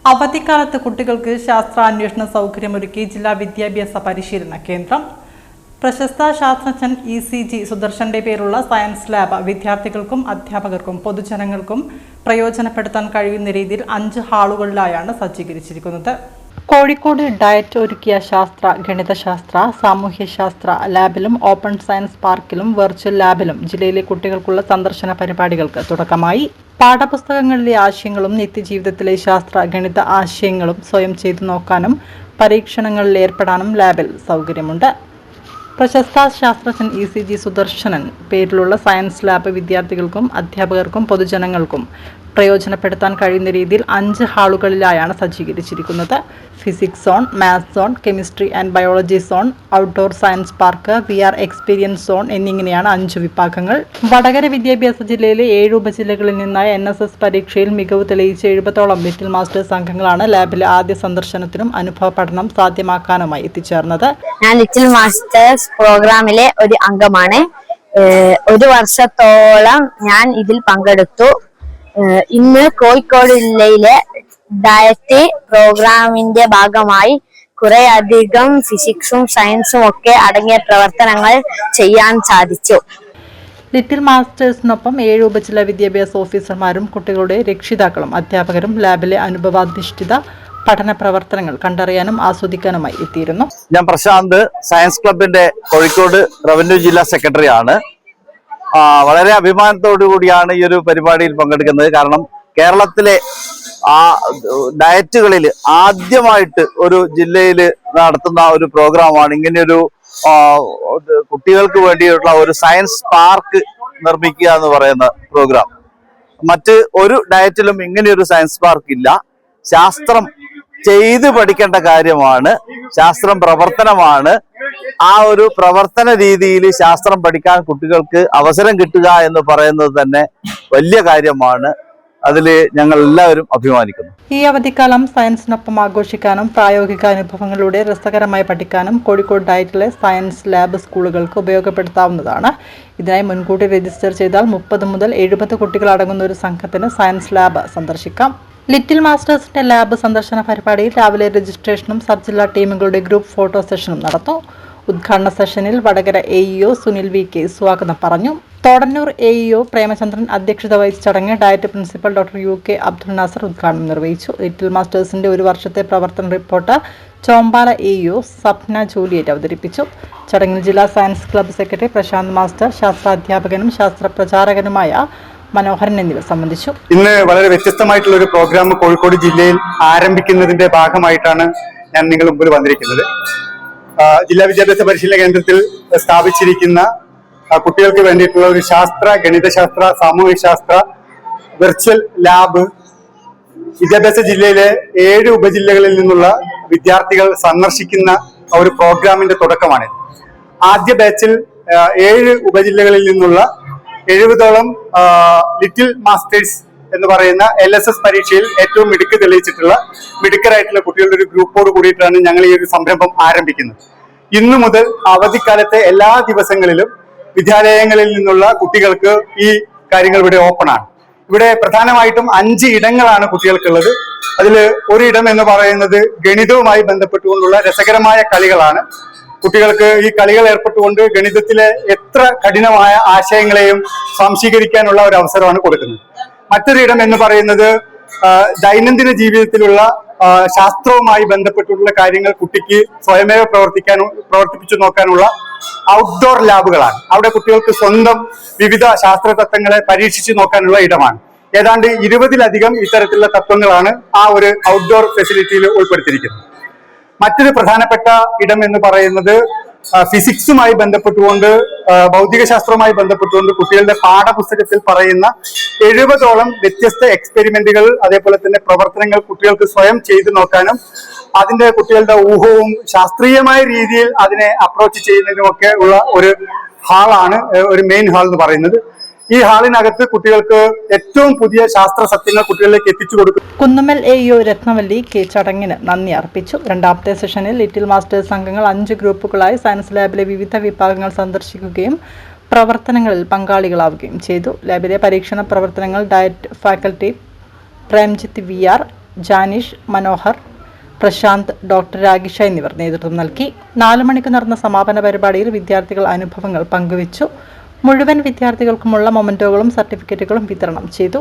അവധിക്കാലത്ത് കുട്ടികൾക്ക് ശാസ്ത്രാന്വേഷണ സൗകര്യമൊരുക്കി ജില്ലാ വിദ്യാഭ്യാസ പരിശീലന കേന്ദ്രം. പ്രശസ്ത ശാസ്ത്രജ്ഞൻ ECG സുദർശന്റെ പേരുള്ള സയൻസ് ലാബ് വിദ്യാർത്ഥികൾക്കും അധ്യാപകർക്കും പൊതുജനങ്ങൾക്കും പ്രയോജനപ്പെടുത്താൻ കഴിയുന്ന രീതിയിൽ 5 ഹാളുകളിലായാണ് സജ്ജീകരിച്ചിരിക്കുന്നത്. കോഴിക്കോട് ഡയറ്റ് ഒരുക്കിയ ശാസ്ത്ര, ഗണിതശാസ്ത്ര, സാമൂഹ്യശാസ്ത്ര ലാബിലും ഓപ്പൺ സയൻസ് പാർക്കിലും വെർച്വൽ ലാബിലും ജില്ലയിലെ കുട്ടികൾക്കുള്ള സന്ദർശന പരിപാടികൾക്ക് തുടക്കമായി. പാഠപുസ്തകങ്ങളിലെ ആശയങ്ങളും നിത്യജീവിതത്തിലെ ശാസ്ത്ര, ഗണിത ആശയങ്ങളും സ്വയം ചെയ്തു നോക്കാനും പരീക്ഷണങ്ങളിൽ ഏർപ്പെടാനും ലാബിൽ സൗകര്യമുണ്ട്. പ്രശസ്ത ശാസ്ത്രജ്ഞൻ ECG സുദർശനൻ പേരിലുള്ള സയൻസ് ലാബ് വിദ്യാർത്ഥികൾക്കും അധ്യാപകർക്കും പൊതുജനങ്ങൾക്കും പ്രയോജനപ്പെടുത്താൻ കഴിയുന്ന രീതിയിൽ 5 ഹാളുകളിലായാണ് സജ്ജീകരിച്ചിരിക്കുന്നത്. Physics zone, maths zone, chemistry and biology zone, outdoor science park, VR experience zone എന്നിങ്ങനെയാണ് 5 വിഭാഗങ്ങൾ. വടകര വിദ്യാഭ്യാസ ജില്ലയിലെ 7 ഉപജില്ലകളിൽ നിന്നായ NSS പരീക്ഷയിൽ മികവ് തെളിയിച്ച 70ഓളം ലിറ്റിൽ മാസ്റ്റേഴ്സ് സംഘങ്ങളാണ് ലാബിലെ ആദ്യ സന്ദർശനത്തിനും അനുഭവ പഠനം സാധ്യമാക്കാനുമായി എത്തിച്ചേർന്നത്. ഞാൻ ലിറ്റിൽ മാസ്റ്റേഴ്സ് പ്രോഗ്രാമിലെ ഒരു അംഗമാണ്. 1 വർഷത്തോളം ഞാൻ ഇതിൽ പങ്കെടുത്തു. ഇന്ന് കോഴിക്കോട് ജില്ലയിലെ ഡയറ്റ് പ്രോഗ്രാമിന്റെ ഭാഗമായി കുറെ അധികം ഫിസിക്സും സയൻസും ഒക്കെ അടങ്ങിയ പ്രവർത്തനങ്ങൾ ചെയ്യാൻ സാധിച്ചു. ലിറ്റിൽ മാസ്റ്റേഴ്സിനൊപ്പം 7 ഉപജില്ലാ വിദ്യാഭ്യാസ ഓഫീസർമാരും കുട്ടികളുടെ രക്ഷിതാക്കളും അധ്യാപകരും ലാബിലെ അനുഭവാധിഷ്ഠിത പഠന പ്രവർത്തനങ്ങൾ കണ്ടറിയാനും ആസ്വദിക്കാനുമായി എത്തിയിരുന്നു. ഞാൻ പ്രശാന്ത്, സയൻസ് ക്ലബിന്റെ കോഴിക്കോട് റവന്യൂ ജില്ലാ സെക്രട്ടറി ആണ്. വളരെ അഭിമാനത്തോടു കൂടിയാണ് ഈ ഒരു പരിപാടിയിൽ പങ്കെടുക്കുന്നത്. കാരണം കേരളത്തിലെ ഡയറ്റുകളിൽ ആദ്യമായിട്ട് ഒരു ജില്ലയിൽ നടത്തുന്ന ഒരു പ്രോഗ്രാമാണ് ഇങ്ങനെയൊരു കുട്ടികൾക്ക് വേണ്ടിയിട്ടുള്ള ഒരു സയൻസ് പാർക്ക് നിർമ്മിക്കുക എന്ന് പറയുന്ന പ്രോഗ്രാം. മറ്റ് ഒരു ഡയറ്റിലും ഇങ്ങനെയൊരു സയൻസ് പാർക്ക് ഇല്ല. ശാസ്ത്രം ചെയ്ത് പഠിക്കേണ്ട കാര്യമാണ്, ശാസ്ത്രം പ്രവർത്തനമാണ്. ആ ഒരു പ്രവർത്തന രീതിയിൽ ശാസ്ത്രം പഠിക്കാൻ കുട്ടികൾക്ക് അവസരം കിട്ടുക എന്ന് പറയുന്നത് തന്നെ വലിയ കാര്യമാണ്. അതിൽ ഞങ്ങൾ എല്ലാവരും അഭിമാനിക്കുന്നു. ഈ അവധിക്കാലം സയൻസിനൊപ്പം ആഘോഷിക്കാനും പ്രായോഗിക അനുഭവങ്ങളിലൂടെ രസകരമായി പഠിക്കാനും കോഴിക്കോട് ഡയറ്റിലെ സയൻസ് ലാബ് സ്കൂളുകൾക്ക് ഉപയോഗപ്പെടുത്താവുന്നതാണ്. ഇതിനായി മുൻകൂട്ടി രജിസ്റ്റർ ചെയ്താൽ 30 മുതൽ 70 കുട്ടികൾ അടങ്ങുന്ന ഒരു സംഘത്തിന് സയൻസ് ലാബ് സന്ദർശിക്കാം. ലിറ്റിൽ മാസ്റ്റേഴ്സിന്റെ ലാബ് സന്ദർശന പരിപാടിയിൽ രാവിലെ രജിസ്ട്രേഷനും സബ് ജില്ലാ ടീമുകളുടെ ഗ്രൂപ്പ് ഫോട്ടോ സെഷനും നടത്തും. ഉദ്ഘാടന സെഷനിൽ വടകര AEO സുനിൽ VK സ്വാഗതം പറഞ്ഞു. തോടന്നൂർ AEO പ്രേമചന്ദ്രൻ അധ്യക്ഷത വഹിച്ച ചടങ്ങ് DIET principal doctor UK Abdul Nasser ഉദ്ഘാടനം നിർവഹിച്ചു. ലിറ്റിൽ മാസ്റ്റേഴ്സിന്റെ 1 വർഷത്തെ പ്രവർത്തന report Chombala AEO Sapna Juliet അവതരിപ്പിച്ചു. ചടങ്ങിൽ ജില്ലാ science club secretary Prashanth master, ശാസ്ത്രാധ്യാപകനും ശാസ്ത്ര പ്രചാരകനുമായ മനോഹരൻ എന്നിവർ സംബന്ധിച്ചു. ഇന്ന് വളരെ വ്യത്യസ്തമായിട്ടുള്ള ഒരു പ്രോഗ്രാം കോഴിക്കോട് ജില്ലയിൽ ആരംഭിക്കുന്നതിന്റെ ഭാഗമായിട്ടാണ് ഞാൻ നിങ്ങളുടെ മുമ്പിൽ വന്നിരിക്കുന്നത്. ജില്ലാ വിദ്യാഭ്യാസ പരിശീലന കേന്ദ്രത്തിൽ സ്ഥാപിച്ചിരിക്കുന്ന കുട്ടികൾക്ക് വേണ്ടിയിട്ടുള്ള ഒരു ശാസ്ത്ര, ഗണിതശാസ്ത്ര, സാമൂഹ്യശാസ്ത്ര വെർച്വൽ ലാബ് വിദ്യാഭ്യാസ ജില്ലയിലെ 7 ഉപജില്ലകളിൽ നിന്നുള്ള വിദ്യാർത്ഥികൾ സന്ദർശിക്കുന്ന ഒരു പ്രോഗ്രാമിന്റെ തുടക്കമാണ്. ആദ്യ ബാച്ചിൽ 7 ഉപജില്ലകളിൽ നിന്നുള്ള 70ഓളം ലിറ്റിൽ മാസ്റ്റേഴ്സ് എന്ന് പറയുന്ന LSS പരീക്ഷയിൽ ഏറ്റവും മിടുക്ക് തെളിയിച്ചിട്ടുള്ള മിടുക്കരായിട്ടുള്ള കുട്ടികളുടെ ഒരു ഗ്രൂപ്പോട് കൂടിയിട്ടാണ് ഞങ്ങൾ ഈ ഒരു സംരംഭം ആരംഭിക്കുന്നത്. ഇന്നു മുതൽ അവധിക്കാലത്തെ എല്ലാ ദിവസങ്ങളിലും വിദ്യാലയങ്ങളിൽ നിന്നുള്ള കുട്ടികൾക്ക് ഈ കാര്യങ്ങൾ ഇവിടെ ഓപ്പൺ ആണ്. ഇവിടെ പ്രധാനമായിട്ടും 5 ഇടങ്ങളാണ് കുട്ടികൾക്കുള്ളത്. അതിൽ ഒരു ഇടം എന്ന് പറയുന്നത് ഗണിതവുമായി ബന്ധപ്പെട്ടുകൊണ്ടുള്ള രസകരമായ കളികളാണ്. കുട്ടികൾക്ക് ഈ കളികൾ ഏർപ്പെട്ടുകൊണ്ട് ഗണിതത്തിലെ എത്ര കഠിനമായ ആശയങ്ങളെയും സംശീകരിക്കാനുള്ള ഒരു അവസരമാണ് കൊടുക്കുന്നത്. മറ്റൊരു ഇടം എന്ന് പറയുന്നത് ദൈനംദിന ജീവിതത്തിലുള്ള ശാസ്ത്രവുമായി ബന്ധപ്പെട്ടുള്ള കാര്യങ്ങൾ കുട്ടിക്ക് സ്വയമേവ പ്രവർത്തിപ്പിച്ചു നോക്കാനുള്ള ഔട്ട്ഡോർ ലാബുകളാണ്. അവിടെ കുട്ടികൾക്ക് സ്വന്തം വിവിധ ശാസ്ത്ര തത്വങ്ങളെ പരീക്ഷിച്ചു നോക്കാനുള്ള ഇടമാണ്. ഏതാണ്ട് 20-ലധികം ഇത്തരത്തിലുള്ള തത്വങ്ങളാണ് ആ ഒരു ഔട്ട്ഡോർ ഫെസിലിറ്റിയിൽ ഉൾപ്പെടുത്തിയിരിക്കുന്നത്. മറ്റൊരു പ്രധാനപ്പെട്ട ഇടം എന്ന് പറയുന്നത് ഫിസിക്സുമായി ബന്ധപ്പെട്ടുകൊണ്ട്, ഭൗതികശാസ്ത്രവുമായി ബന്ധപ്പെട്ടുകൊണ്ട് കുട്ടികളുടെ പാഠപുസ്തകത്തിൽ പറയുന്ന 70ഓളം വ്യത്യസ്ത എക്സ്പെരിമെന്റുകൾ, അതേപോലെ തന്നെ പ്രവർത്തനങ്ങൾ കുട്ടികൾക്ക് സ്വയം ചെയ്തു നോക്കാനും അതിന്റെ കുട്ടികളുടെ ഊഹവും ശാസ്ത്രീയമായ രീതിയിൽ അതിനെ അപ്രോച്ച് ചെയ്യുന്നതിനുമൊക്കെ ഉള്ള ഒരു ഹാളാണ് ഒരു മെയിൻ ഹാൾ എന്ന് പറയുന്നത്. ഈ ഹാളിനകത്ത് കുട്ടികൾക്ക് ഏറ്റവും പുതിയ ശാസ്ത്ര സത്യങ്ങൾ കുട്ടികളിലേക്ക് എത്തിച്ചു കൊടുക്കും. കുന്നുമ്മൽ AEO രത്നവല്ലി ചടങ്ങിന് നന്ദി അർപ്പിച്ചു. 2ാമത്തെ സെഷനിൽ ലിറ്റിൽ മാസ്റ്റേഴ്സ് അംഗങ്ങൾ 5 ഗ്രൂപ്പുകളായി സയൻസ് ലാബിലെ വിവിധ വിഭാഗങ്ങൾ സന്ദർശിക്കുകയും പ്രവർത്തനങ്ങളിൽ പങ്കാളികളാവുകയും ചെയ്തു. ലാബിലെ പരീക്ഷണ പ്രവർത്തനങ്ങൾ DIET faculty Premjith VR, Janish, Manohar, Prashanth, doctor Ragisha എന്നിവർ നേതൃത്വം നൽകി. 4 മണിക്ക് നടന്ന സമാപന പരിപാടിയിൽ വിദ്യാർത്ഥികൾ അനുഭവങ്ങൾ പങ്കുവച്ചു. മുഴുവൻ വിദ്യാർത്ഥികൾക്കുമുള്ള മൊമെന്റോകളും സർട്ടിഫിക്കറ്റുകളും വിതരണം ചെയ്തു.